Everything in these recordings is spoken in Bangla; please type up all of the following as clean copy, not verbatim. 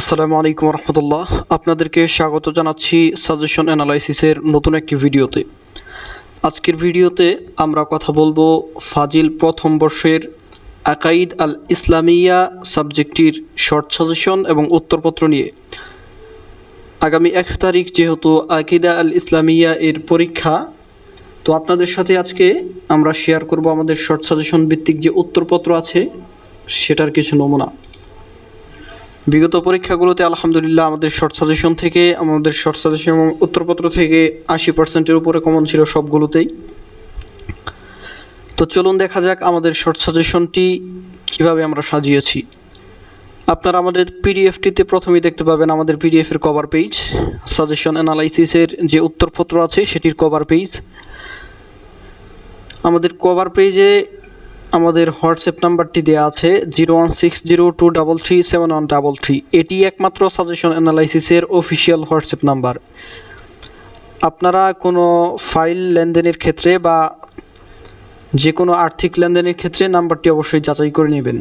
আসসালামু আলাইকুম রহমতুল্লাহ। আপনাদেরকে স্বাগত জানাচ্ছি সাজেশন অ্যানালাইসিসের নতুন একটি ভিডিওতে। আজকের ভিডিওতে আমরা কথা বলবো ফাজিল প্রথম বর্ষের আকাইদ আল ইসলামিয়া সাবজেক্টটির শর্ট সাজেশন এবং উত্তরপত্র নিয়ে। আগামী 1 তারিখ যেহেতু আকিদা আল ইসলামিয়া এর পরীক্ষা, তো আপনাদের সাথে আজকে আমরা শেয়ার করব আমাদের শর্ট সাজেশন ভিত্তিক যে উত্তরপত্র আছে সেটার কিছু নমুনা। বিগত পরীক্ষাগুলোতে আলহামদুলিল্লাহ আমাদের শর্ট সাজেশন এবং উত্তরপত্র থেকে 80%-এর উপরে কমন ছিল সবগুলোতেই। তো চলুন দেখা যাক আমাদের শর্ট সাজেশনটি কিভাবে আমরা সাজিয়েছি। আপনারা আমাদের পিডিএফটিতে প্রথমেই দেখতে পাবেন আমাদের পিডিএফের কভার পেজ, সাজেশন অ্যানালাইসিসের যে উত্তরপত্র আছে সেটির কভার পেজ। আমাদের কভার পেজে আমাদের হোয়াটসঅ্যাপ নাম্বারটি দেওয়া আছে 01602337133। এটি একমাত্র সাজেশন অ্যানালাইসিসের অফিসিয়াল হোয়াটসঅ্যাপ নাম্বার। আপনারা কোনো ফাইল লেনদেনের ক্ষেত্রে বা যে কোনো আর্থিক লেনদেনের ক্ষেত্রে নাম্বারটি অবশ্যই যাচাই করে নেবেন।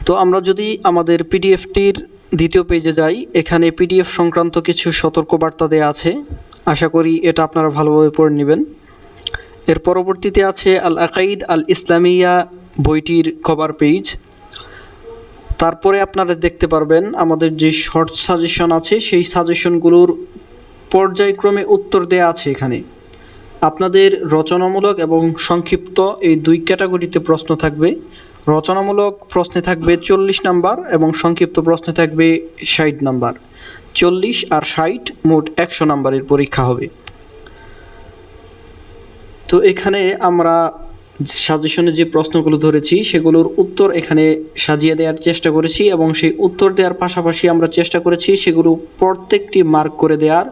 তো আমরা যদি আমাদের পিডিএফটির দ্বিতীয় পেজে যাই, এখানে পিডিএফ সংক্রান্ত কিছু সতর্কবার্তা দেওয়া আছে, আশা করি এটা আপনারা ভালোভাবে পড়ে নেবেন। এর পরবর্তীতে আছে আল আকাইদ আল ইসলামিয়া বইটির কভার পেজ। তারপরে আপনারা দেখতে পারবেন আমাদের যে শর্ট সাজেশন আছে সেই সাজেশনগুলোর পর্যায়ক্রমে উত্তর দেয়া আছে। এখানে আপনাদের রচনামূলক এবং সংক্ষিপ্ত এই দুই ক্যাটাগরিতে প্রশ্ন থাকবে। রচনামূলক প্রশ্নে থাকবে 40 নাম্বার এবং সংক্ষিপ্ত প্রশ্নে থাকবে 60 নাম্বার। 40 আর 60 মোট 100 নাম্বারের পরীক্ষা হবে। তো এখানে আমরা সাজেশনে যে প্রশ্নগুলো ধরেছি সেগুলোর উত্তর এখানে সাজিয়ে দেওয়ার চেষ্টা করেছি এবং সেই উত্তর দেওয়ার পাশাপাশি আমরা চেষ্টা করেছি সেগুলো প্রত্যেকটি মার্ক করে দেওয়ার।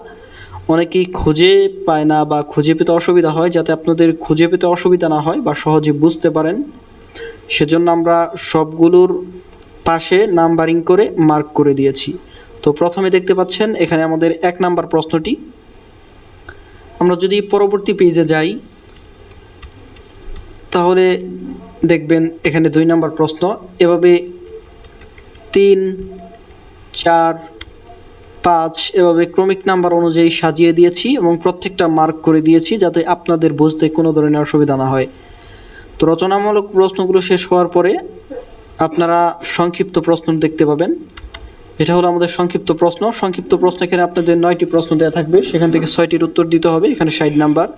অনেকেই খুঁজে পায় না বা খুঁজে পেতে অসুবিধা হয়, যাতে আপনাদের খুঁজে পেতে অসুবিধা না হয় বা সহজে বুঝতে পারেন, সেজন্য আমরা সবগুলোর পাশে নাম্বারিং করে মার্ক করে দিয়েছি। তো প্রথমে দেখতে পাচ্ছেন এখানে আমাদের 1 নাম্বার প্রশ্নটি। আমরা যদি পরবর্তী পেজে যাই তাহলে দেখবেন এখানে 2 নাম্বার প্রশ্ন। এভাবে 3, 4, 5 এভাবে ক্রমিক নাম্বার অনুযায়ী সাজিয়ে দিয়েছি এবং প্রত্যেকটা মার্ক করে দিয়েছি যাতে আপনাদের বুঝতে কোনো ধরনের অসুবিধা না হয়। তো রচনামূলক প্রশ্নগুলো শেষ হওয়ার পরে আপনারা সংক্ষিপ্ত প্রশ্ন দেখতে পাবেন। এটা হলো আমাদের সংক্ষিপ্ত প্রশ্ন। সংক্ষিপ্ত প্রশ্ন এখানে আপনাদের 9টি প্রশ্ন দেওয়া থাকবে, সেখান থেকে 6টির উত্তর দিতে হবে। এখানে 60 নাম্বার।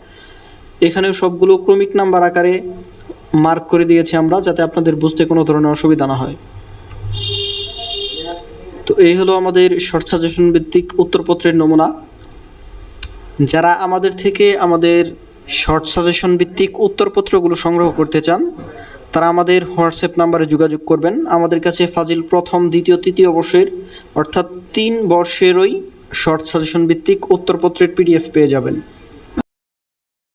এখানেও সবগুলো ক্রমিক নাম্বার আকারে মার্ক করে দিয়েছি আমরা, যাতে আপনাদের বুঝতে কোনো ধরনের অসুবিধা না হয়। তো এই হলো আমাদের শর্ট সাজেশন ভিত্তিক উত্তরপত্রের নমুনা। যারা আমাদের থেকে আমাদের শর্ট সাজেশন ভিত্তিক উত্তরপত্রগুলো সংগ্রহ করতে চান তারা আমাদের হোয়াটসঅ্যাপ নাম্বারে যোগাযোগ করবেন। আমাদের কাছে ফাজিল প্রথম, দ্বিতীয়, তৃতীয় বর্ষের অর্থাৎ 3 বর্ষেরই শর্ট সাজেশন ভিত্তিক উত্তরপত্রের পিডিএফ পেয়ে যাবেন।